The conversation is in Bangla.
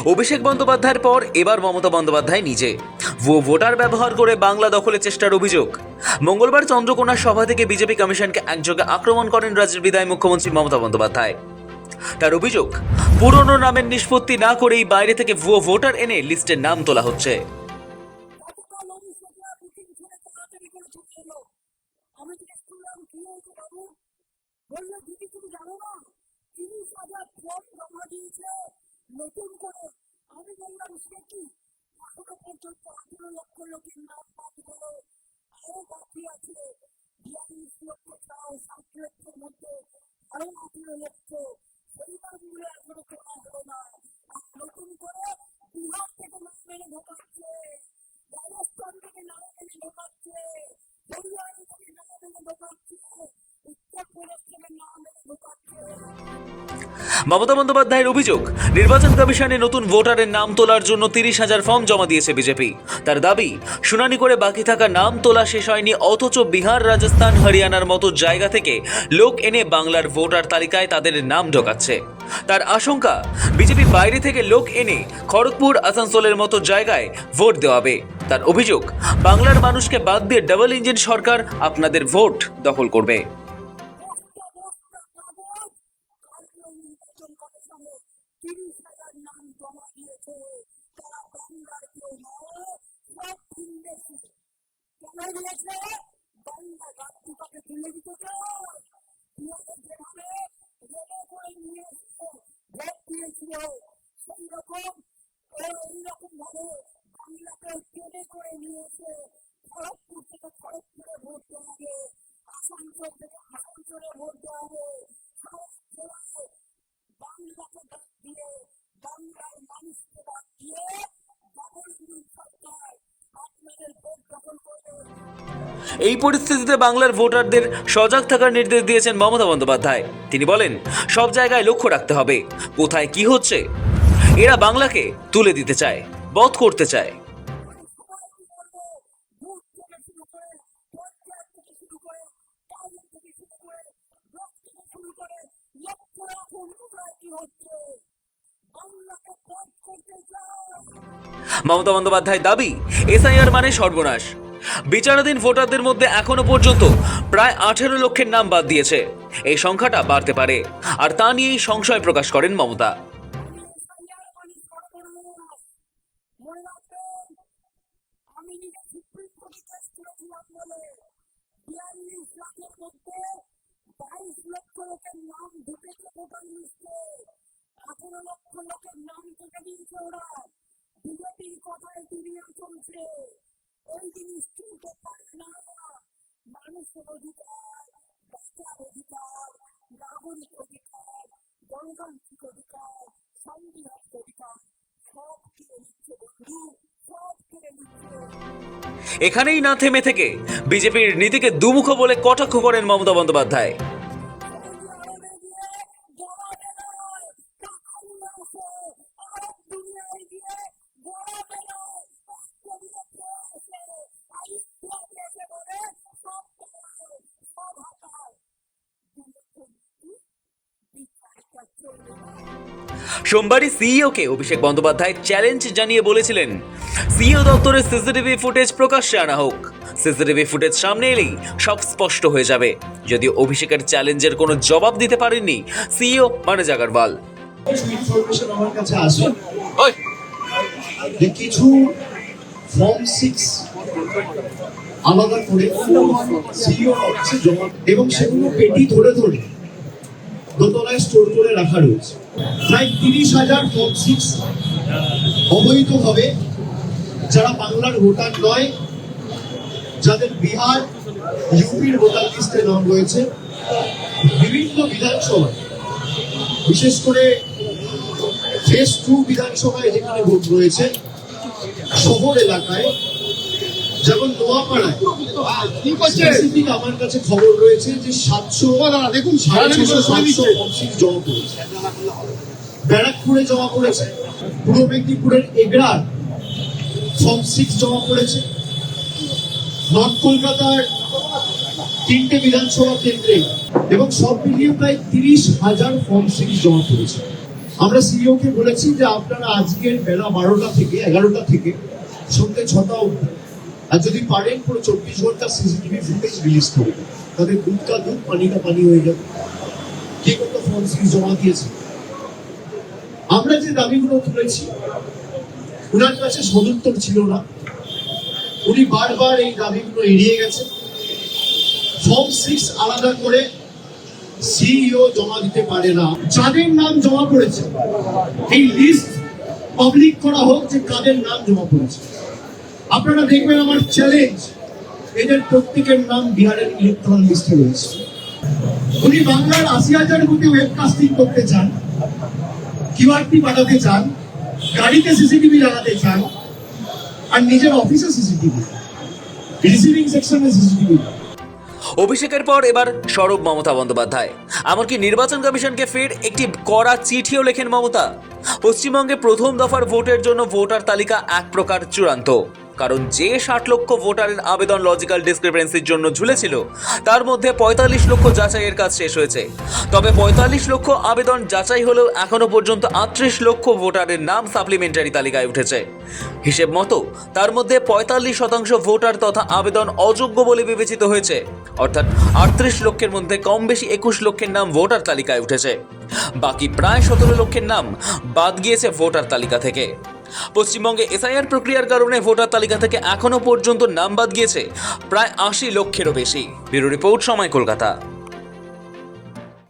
অভিষেক বন্দ্যোপাধ্যায়ের পর এবার মমতা বন্দ্যোপাধ্যায় নিজে ভুয়ো ভোটার ব্যবহার করে বাংলা দখলের চেষ্টার অভিযোগ। মঙ্গলবার চন্দ্রকোনার সভা থেকে বিজেপি কমিশনকে একযোগে আক্রমণ করেন রাজ্যের বিদায়ী মুখ্যমন্ত্রী মমতা বন্দ্যোপাধ্যায়। তার অভিযোগ, পুরনো নামের নিষ্পত্তি না করেই বাইরে থেকে ভুয়ো ভোটার এনে লিস্টের নাম তোলা হচ্ছে। নতুন করে আমি বললাম সে কি এখনো পর্যন্ত 18 লক্ষ লোকের নাম বাদ হলো, আরো বাকি আছে 42 লক্ষ, তাও 60 লক্ষের মধ্যে আরো 18 লক্ষ, সেই নামগুলো এখনো তোলা হলো না। নতুন করে বিহার থেকে নাম এনে ঢোকাচ্ছে, রাজস্থান থেকে নাম এনে ঢোকাচ্ছে, হরিয়ানা থেকে নাম এনে ঢোকাচ্ছে, উত্তরপ্রদেশ থেকে নাম এনে ঢোকাচ্ছে। মমতা বন্দ্যোপাধ্যায়ের অভিযোগ, নির্বাচন কমিশনে নতুন ভোটারের নাম তোলার জন্য 30,000 ফর্ম জমা দিয়েছে বিজেপি। তার দাবি, শুনানি করে বাকি থাকা নাম তোলা শেষ হয়নি, অথচ বিহার, রাজস্থান, হরিয়ানার মতো জায়গা থেকে লোক এনে বাংলার ভোটার তালিকায় তাদের নাম ঢোকাচ্ছে। তার আশঙ্কা, বিজেপি বাইরে থেকে লোক এনে খড়গপুর, আসানসোলের মতো জায়গায় ভোট দেওয়াবে। তার অভিযোগ, বাংলার মানুষকে বাদ দিয়ে ডাবল ইঞ্জিন সরকার আপনাদের ভোট দখল করবে। এই পরিস্থিতিতে বাংলার ভোটারদের সজাগ থাকার নির্দেশ দিয়েছেন মমতা বন্দ্যোপাধ্যায়। তিনি বলেন, সব জায়গায় লক্ষ্য রাখতে হবে কোথায় কি হচ্ছে। এরা বাংলাকে তুলে দিতে চায়, বধ করতে চায়। মমতা বন্দ্যোপাধ্যায় দাবি, এসআইআর মানে সর্বনাশ। বিচারাধীন ভোটারদের মধ্যে এখনো পর্যন্ত প্রায় 18 লক্ষের নাম বাদ দিয়েছে। এই সংখ্যাটা বাড়তে পারে, আর তা নিয়েই সংশয় প্রকাশ করেন মমতা। বিজেপির কথায় দুনিয়া চলছে, ওই জিনিস কিনতে পারে না। মানুষের অধিকার, বাঁচার অধিকার, নাগরিক অধিকার, গণতান্ত্রিক অধিকার, সংবিধানিক অধিকার সব কেড়ে নিচ্ছে বন্ধু, সব কেড়ে নিচ্ছে। এখানেই না থেমে থেকে বিজেপির নীতিকে দুমুখ বলে কটাক্ষ করেন মমতা বন্দ্যোপাধ্যায়। সোমবারই সিইওকে অভিষেক বন্দ্যোপাধ্যায় চ্যালেঞ্জ জানিয়ে বলেছিলেন, সিইও দপ্তরের সিসিটিভি ফুটেজ প্রকাশ্যে আনা হোক। সিসিটিভি ফুটেজ সামনে এলেই সব স্পষ্ট হয়ে যাবে। যদিও অভিষেকের চ্যালেঞ্জের কোনো জবাব দিতে পারেননি সিইও মানজ আগরওয়াল। ইনফরমেশন আমার কাছে আসে যে কিছু ফর্ম 6 আলাদা করে সিইও অফিসে জমা, এবং সেগুলো পেটি ধরে ধরে দোতলায় স্টোর করে রাখা রয়েছে। প্রায় 30,000 ফর্ম 6 অবৈধভাবে, যারা বাংলার ভোটার নয়, যাদের বিহার, ইউপির ভোটার লিস্টে নাম রয়েছে, বিভিন্ন বিধানসভায়, বিশেষ করে ফেজ 2 বিধানসভায় যেখানে ভোট রয়েছে, শহর এলাকায়, যেমন নোয়াপাড়ায় স্পেসিফিক আমার কাছে খবর রয়েছে যে 700 জমা পড়েছে। ব্যারাকপুরে জমা পড়েছে, পূর্ব মেদিনীপুরের এগরার ফর্ম 6 জমা পড়েছে, নর্থ কলকাতার 3টে বিধানসভা কেন্দ্রে, এবং সব মিলিয়ে প্রায় 30,000 ফর্ম 6 জমা পড়েছে। আমরা সিইও কে বলেছি যে আপনারা আজকের বেলা 12টা থেকে 11টা থেকে সন্ধ্যে 6টা অবধি আর যদি পারেন পুরো 24 ঘন্টা সিসিটিভি ফুটেজ রিলিজ করবেন, তাদের দুধ কা দুধ পানি কা পানি হয়ে যাবে। কে কত ফর্ম 6 জমা দিয়েছে, আমরা যে দাবিগুলো তুলেছি ওনার কাছে সদুত্তর ছিল না, উনি বারবার এই দাবিগুলো এড়িয়ে গেছে। ফর্ম 6 আলাদা করে সিইও জমা দিতে পারে না। যাদের নাম জমা পড়েছে এই লিস্ট পাবলিক করা হোক যে কাদের নাম জমা পড়েছে। আপনারা দেখবেন আমার চ্যালেঞ্জ, এদের প্রত্যেকের নাম বিহারের ইলেকট্রাল লিস্টে রয়েছে। উনি বাংলার 80,000 কোটি ওয়েবকাস্টিং করতে চান, কিউআরটি পাঠাতে চান, গাড়িতে সিসিটিভি লাগাতে চান, আর নিজের অফিসে সিসিটিভি, রিসিভিং সেকশনে সিসিটিভি। অভিষেকের পর এবার সরব মমতা বন্দ্যোপাধ্যায়। এমনকি নির্বাচন কমিশনকে ফের একটি কড়া চিঠিও লেখেন মমতা। পশ্চিমবঙ্গে প্রথম দফার ভোটের জন্য ভোটার তালিকা এক প্রকার চূড়ান্ত, কারণ যে 60 লক্ষ ভোটারের আবেদন লজিক্যাল ডিসক্রিপেন্সির জন্য ঝুলেছিল তার মধ্যে 45 লক্ষ যাচাইয়ের কাজ শেষ হয়েছে। তবে 45 লক্ষ আবেদন যাচাই হলেও এখনো পর্যন্ত 38 লক্ষ ভোটারের নাম সাপ্লিমেন্টারি তালিকায় উঠেছে। হিসেব মতো তার মধ্যে 45% ভোটার তথা আবেদন অযোগ্য বলে বিবেচিত হয়েছে, অর্থাৎ 38 লক্ষের মধ্যে কম বেশি 21 লক্ষের নাম ভোটার তালিকায় উঠেছে। বাকি প্রায় 17 লক্ষের নাম বাদ গিয়েছে ভোটার তালিকা থেকে। পশ্চিমবঙ্গে এসআইআর প্রক্রিয়ার কারণে ভোটার তালিকা থেকে এখনো পর্যন্ত নাম বাদ গিয়েছে প্রায় 80 লক্ষেরও বেশি। ব্যুরো রিপোর্ট, সময়, কলকাতা।